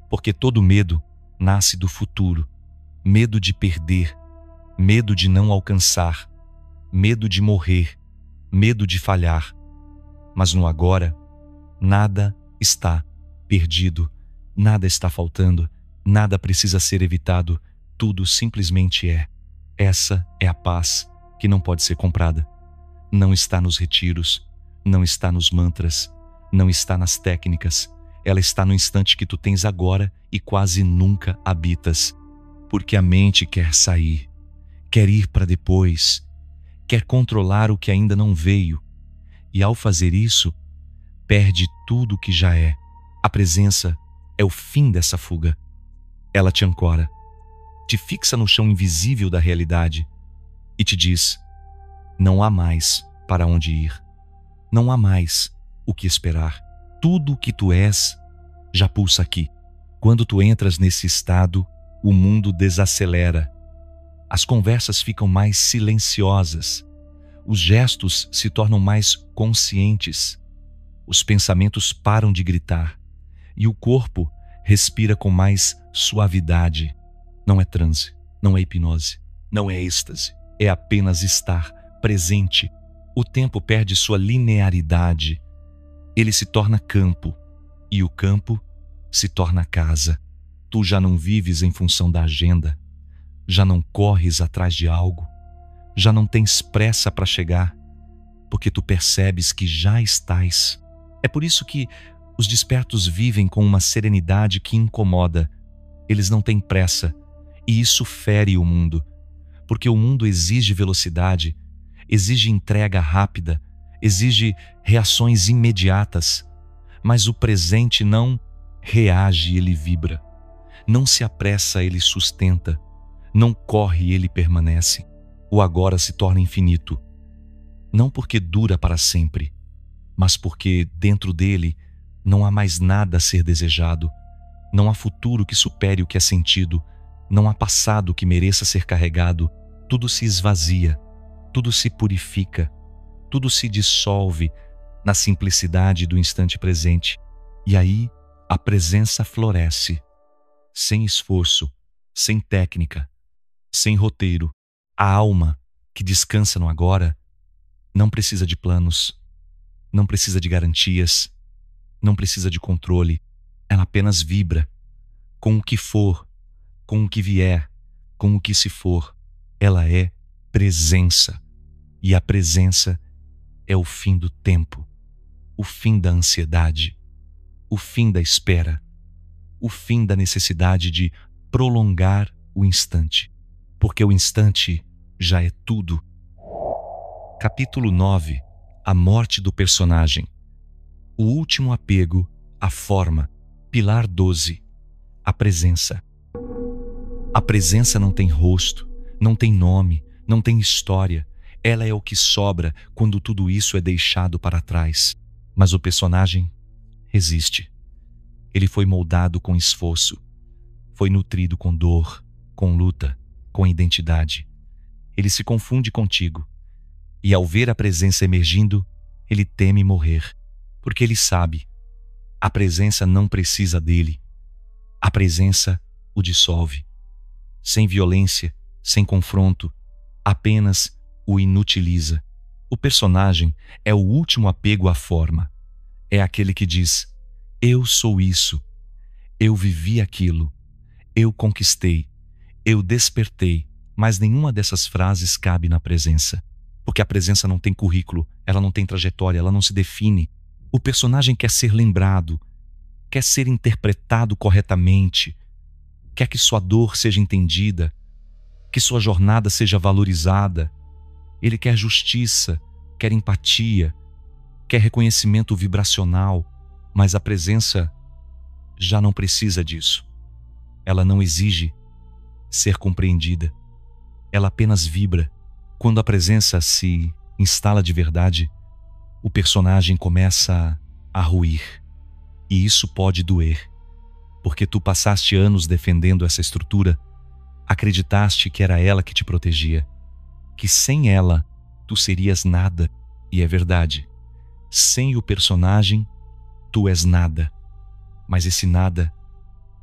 porque todo medo nasce do futuro. Medo de perder, medo de não alcançar, medo de morrer, medo de falhar. Mas no agora, nada está perdido, nada está faltando, nada precisa ser evitado, tudo simplesmente é. Essa é a paz que não pode ser comprada. Não está nos retiros, não está nos mantras, não está nas técnicas. Ela está no instante que tu tens agora e quase nunca habitas. Porque a mente quer sair, quer ir para depois, quer controlar o que ainda não veio. E ao fazer isso, perde tudo o que já é. A presença é o fim dessa fuga. Ela te ancora, te fixa no chão invisível da realidade e te diz: não há mais para onde ir, não há mais o que esperar. Tudo o que tu és já pulsa aqui. Quando tu entras nesse estado, o mundo desacelera. As conversas ficam mais silenciosas. Os gestos se tornam mais conscientes. Os pensamentos param de gritar. E o corpo respira com mais suavidade. Não é transe, não é hipnose, não é êxtase. É apenas estar presente. O tempo perde sua linearidade. Ele se torna campo. E o campo se torna casa. Tu já não vives em função da agenda. Já não corres atrás de algo. Já não tens pressa para chegar, porque tu percebes que já estás. É por isso que os despertos vivem com uma serenidade que incomoda. Eles não têm pressa, e isso fere o mundo, porque o mundo exige velocidade, exige entrega rápida, exige reações imediatas, mas o presente não reage, ele vibra. Não se apressa, ele sustenta. Não corre, ele permanece. O agora se torna infinito, não porque dura para sempre, mas porque dentro dele não há mais nada a ser desejado, não há futuro que supere o que é sentido, não há passado que mereça ser carregado. Tudo se esvazia, tudo se purifica, tudo se dissolve na simplicidade do instante presente. E aí a presença floresce, sem esforço, sem técnica, sem roteiro. A alma que descansa no agora não precisa de planos, não precisa de garantias, não precisa de controle. Ela apenas vibra com o que for, com o que vier, com o que se for. Ela é presença, e a presença é o fim do tempo, o fim da ansiedade, o fim da espera, o fim da necessidade de prolongar o instante, porque o instante já é tudo. Capítulo 9. A morte do personagem. O último apego à forma. Pilar 12. A presença. A presença não tem rosto, não tem nome, não tem história. Ela é o que sobra quando tudo isso é deixado para trás. Mas o personagem resiste. Ele foi moldado com esforço. Foi nutrido com dor, com luta, com identidade. Ele se confunde contigo. E ao ver a presença emergindo, ele teme morrer. Porque ele sabe, a presença não precisa dele. A presença o dissolve. Sem violência, sem confronto, apenas o inutiliza. O personagem é o último apego à forma. É aquele que diz: eu sou isso, eu vivi aquilo, eu conquistei, eu despertei. Mas nenhuma dessas frases cabe na presença. Porque a presença não tem currículo, ela não tem trajetória, ela não se define. O personagem quer ser lembrado, quer ser interpretado corretamente, quer que sua dor seja entendida, que sua jornada seja valorizada. Ele quer justiça, quer empatia, quer reconhecimento vibracional, mas a presença já não precisa disso. Ela não exige ser compreendida. Ela apenas vibra. Quando a presença se instala de verdade, o personagem começa a ruir. E isso pode doer, porque tu passaste anos defendendo essa estrutura, acreditaste que era ela que te protegia, que sem ela tu serias nada. E é verdade, sem o personagem tu és nada, mas esse nada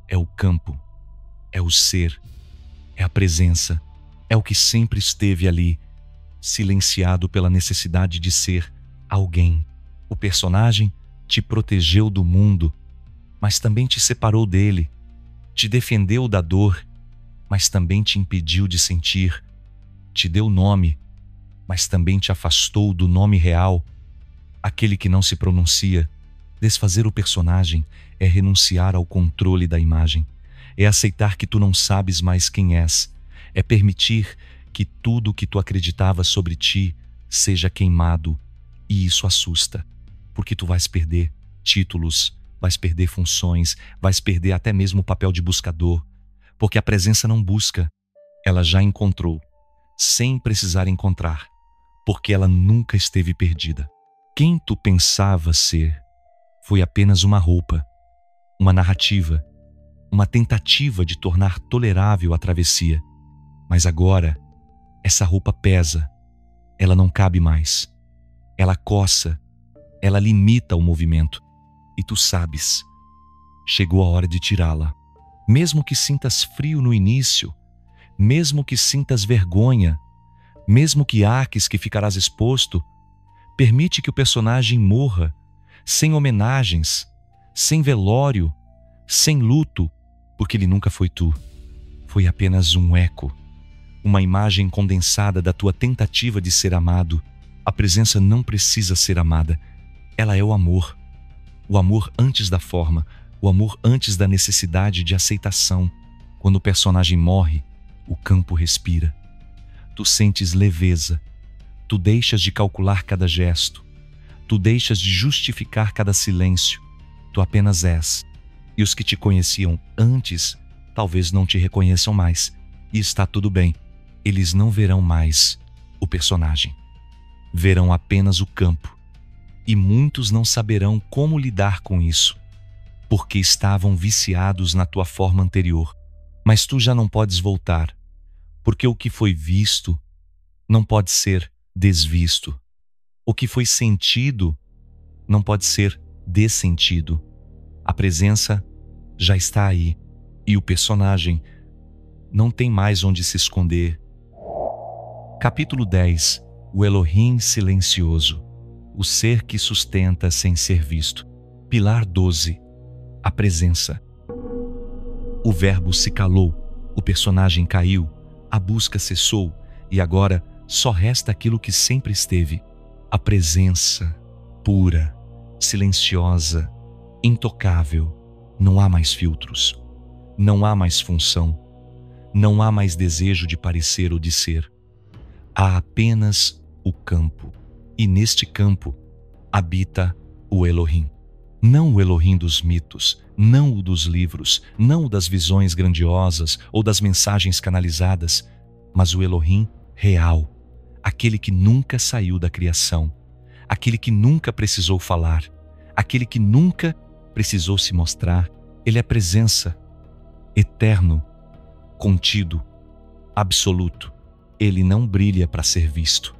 é o campo, é o ser, é a presença, é o que sempre esteve ali, silenciado pela necessidade de ser alguém. O personagem te protegeu do mundo, mas também te separou dele, te defendeu da dor, mas também te impediu de sentir, te deu nome, mas também te afastou do nome real, aquele que não se pronuncia. Desfazer o personagem é renunciar ao controle da imagem, é aceitar que tu não sabes mais quem és, é permitir que tudo o que tu acreditava sobre ti seja queimado. E isso assusta, porque tu vais perder títulos, vais perder funções, vais perder até mesmo o papel de buscador, porque a presença não busca, ela já encontrou, sem precisar encontrar, porque ela nunca esteve perdida. Quem tu pensava ser foi apenas uma roupa, uma narrativa, uma tentativa de tornar tolerável a travessia. Mas agora, essa roupa pesa, ela não cabe mais. Ela coça, ela limita o movimento. E tu sabes, chegou a hora de tirá-la. Mesmo que sintas frio no início, mesmo que sintas vergonha, mesmo que arques que ficarás exposto, permite que o personagem morra, sem homenagens, sem velório, sem luto, porque ele nunca foi tu. Foi apenas um eco, uma imagem condensada da tua tentativa de ser amado. A presença não precisa ser amada. Ela é o amor antes da forma, o amor antes da necessidade de aceitação. Quando o personagem morre, o campo respira. Tu sentes leveza, tu deixas de calcular cada gesto, tu deixas de justificar cada silêncio, tu apenas és. E os que te conheciam antes, talvez não te reconheçam mais, e está tudo bem. Eles não verão mais o personagem, verão apenas o campo. E muitos não saberão como lidar com isso, porque estavam viciados na tua forma anterior. Mas tu já não podes voltar, porque o que foi visto não pode ser desvisto. O que foi sentido não pode ser dessentido. A presença já está aí, e o personagem não tem mais onde se esconder. Capítulo 10. O Elohim silencioso, o ser que sustenta sem ser visto. Pilar 12. A presença. O verbo se calou, o personagem caiu, a busca cessou, e agora só resta aquilo que sempre esteve. A presença pura, silenciosa, intocável. Não há mais filtros, não há mais função, não há mais desejo de parecer ou de ser. Há apenas o campo, e neste campo habita o Elohim. Não o Elohim dos mitos, não o dos livros, não o das visões grandiosas ou das mensagens canalizadas, mas o Elohim real, aquele que nunca saiu da criação, aquele que nunca precisou falar, aquele que nunca precisou se mostrar. Ele é presença, eterno, contido, absoluto. Ele não brilha para ser visto.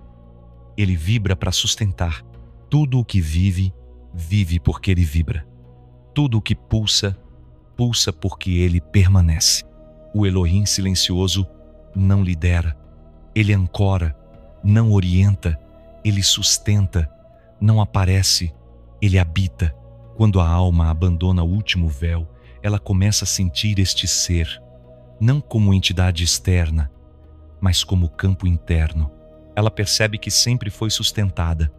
Ele vibra para sustentar. Tudo o que vive, vive porque ele vibra. Tudo o que pulsa, pulsa porque ele permanece. O Elohim silencioso não lidera. Ele ancora, não orienta. Ele sustenta, não aparece. Ele habita. Quando a alma abandona o último véu, ela começa a sentir este ser, não como entidade externa, mas como campo interno. Ela percebe que sempre foi sustentada.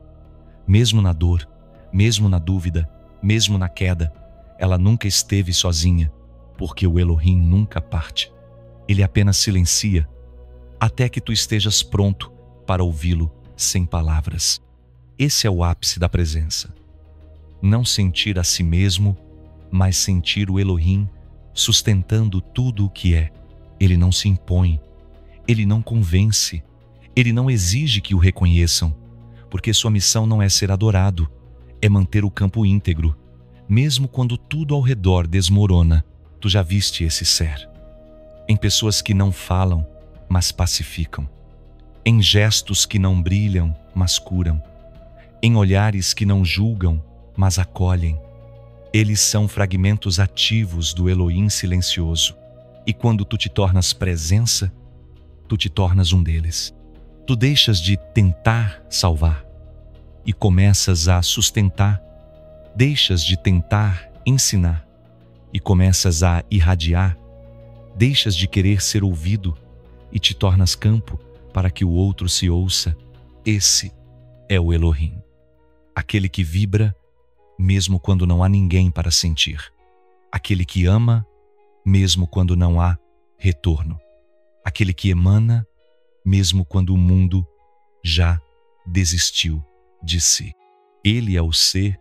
Mesmo na dor, mesmo na dúvida, mesmo na queda, ela nunca esteve sozinha, porque o Elohim nunca parte. Ele apenas silencia, até que tu estejas pronto para ouvi-lo sem palavras. Esse é o ápice da presença. Não sentir a si mesmo, mas sentir o Elohim sustentando tudo o que é. Ele não se impõe, ele não convence, ele não exige que o reconheçam, porque sua missão não é ser adorado, é manter o campo íntegro. Mesmo quando tudo ao redor desmorona, tu já viste esse ser. Em pessoas que não falam, mas pacificam. Em gestos que não brilham, mas curam. Em olhares que não julgam, mas acolhem. Eles são fragmentos ativos do Elohim silencioso. E quando tu te tornas presença, tu te tornas um deles. Tu deixas de tentar salvar e começas a sustentar. Deixas de tentar ensinar e começas a irradiar. Deixas de querer ser ouvido e te tornas campo para que o outro se ouça. Esse é o Elohim. Aquele que vibra mesmo quando não há ninguém para sentir. Aquele que ama mesmo quando não há retorno. Aquele que emana mesmo quando o mundo já desistiu de si. Ele é o ser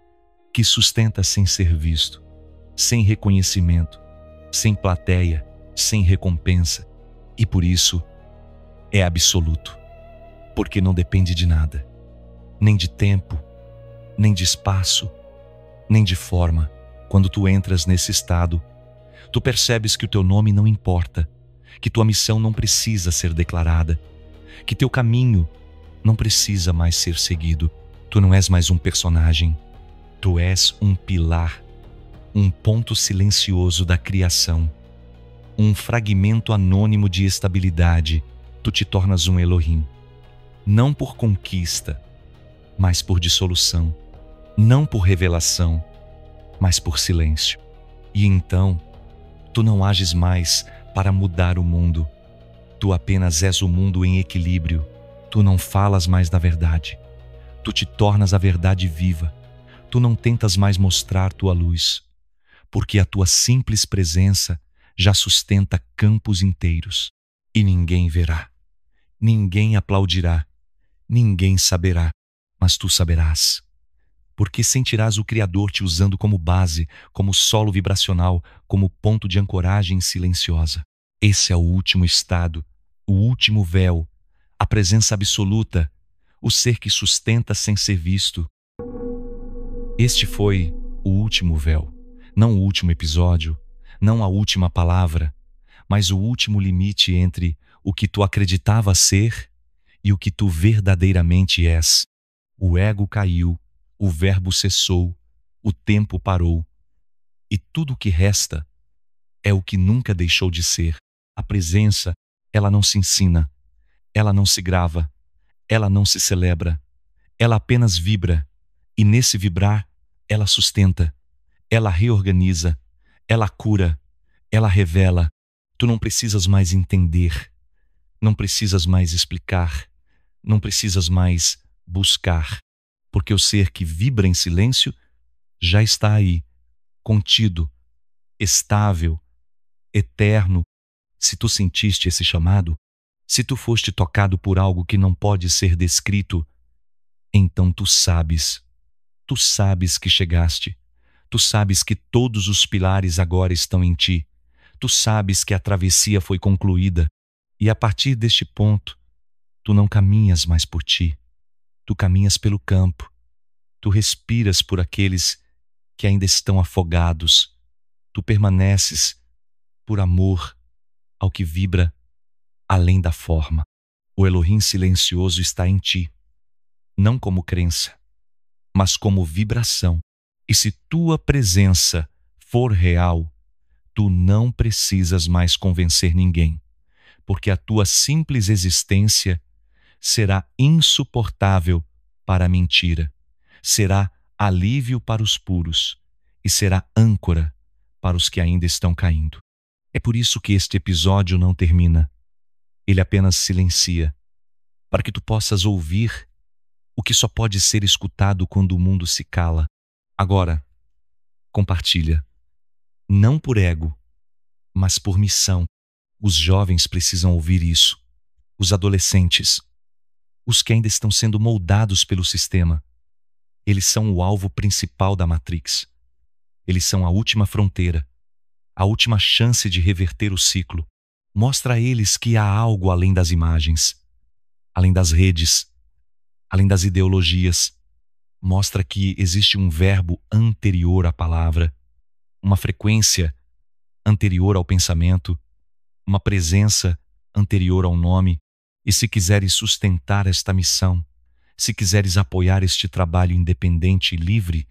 que sustenta sem ser visto, sem reconhecimento, sem plateia, sem recompensa, e por isso é absoluto, porque não depende de nada, nem de tempo, nem de espaço, nem de forma. Quando tu entras nesse estado, tu percebes que o teu nome não importa, que tua missão não precisa ser declarada, que teu caminho não precisa mais ser seguido. Tu não és mais um personagem, tu és um pilar, um ponto silencioso da criação, um fragmento anônimo de estabilidade. Tu te tornas um Elohim, não por conquista, mas por dissolução, não por revelação, mas por silêncio. E então, tu não ages mais para mudar o mundo, tu apenas és o mundo em equilíbrio. Tu não falas mais da verdade, tu te tornas a verdade viva. Tu não tentas mais mostrar tua luz, porque a tua simples presença já sustenta campos inteiros. E ninguém verá, ninguém aplaudirá, ninguém saberá, mas tu saberás, porque sentirás o Criador te usando como base, como solo vibracional, como ponto de ancoragem silenciosa. Esse é o último estado, o último véu, a presença absoluta, o ser que sustenta sem ser visto. Este foi o último véu, não o último episódio, não a última palavra, mas o último limite entre o que tu acreditava ser e o que tu verdadeiramente és. O ego caiu, o verbo cessou, o tempo parou, e tudo o que resta é o que nunca deixou de ser. A presença, ela não se ensina, ela não se grava, ela não se celebra, ela apenas vibra, e nesse vibrar, ela sustenta, ela reorganiza, ela cura, ela revela. Tu não precisas mais entender, não precisas mais explicar, não precisas mais buscar. porque o ser que vibra em silêncio já está aí, contido, estável, eterno. Se tu sentiste esse chamado, se tu foste tocado por algo que não pode ser descrito, então tu sabes que chegaste, tu sabes que todos os pilares agora estão em ti, tu sabes que a travessia foi concluída e a partir deste ponto, tu não caminhas mais por ti, tu caminhas pelo campo, tu respiras por aqueles que ainda estão afogados, tu permaneces por amor ao que vibra além da forma. O Elohim silencioso está em ti, não como crença, mas como vibração. E se tua presença for real, tu não precisas mais convencer ninguém, porque a tua simples existência será insuportável para a mentira, será alívio para os puros e será âncora para os que ainda estão caindo. É por isso que este episódio não termina. Ele apenas silencia, para que tu possas ouvir o que só pode ser escutado quando o mundo se cala. Agora, compartilha. Não por ego, mas por missão. Os jovens precisam ouvir isso. Os adolescentes, os que ainda estão sendo moldados pelo sistema. Eles são o alvo principal da Matrix. Eles são a última fronteira, a última chance de reverter o ciclo. Mostra a eles que há algo além das imagens, além das redes, além das ideologias. Mostra que existe um verbo anterior à palavra, uma frequência anterior ao pensamento, uma presença anterior ao nome. E se quiseres sustentar esta missão, se quiseres apoiar este trabalho independente e livre,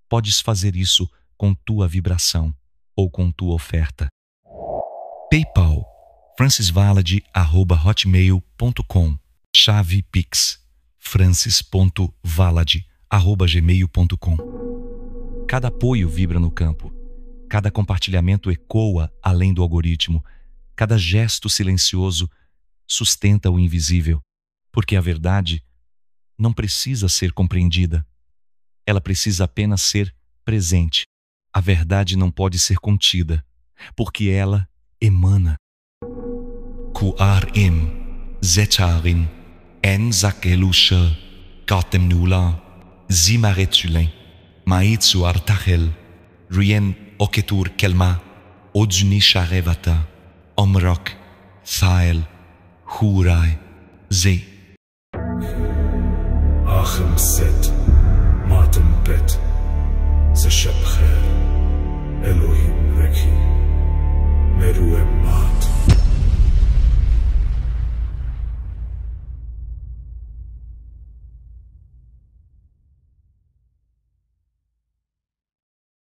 podes fazer isso com tua vibração ou com tua oferta. PayPal, francisvalade@hotmail.com. Chave Pix, francis.valade@gmail.com. Cada apoio vibra no campo, cada compartilhamento ecoa além do algoritmo, cada gesto silencioso sustenta o invisível, porque a verdade não precisa ser compreendida, ela precisa apenas ser presente. A verdade não pode ser contida, porque ela emana. Ku'arim, Zetarim, En Zakelusha, Katem Nula, Zimaretsulen, Maitsu Artachel, Rien Oketur Kelma, Odzuni Sharevata, Omrok, Thael, Hurai, Ze. Achem Set, Matem Bet, Ze Shep Kher.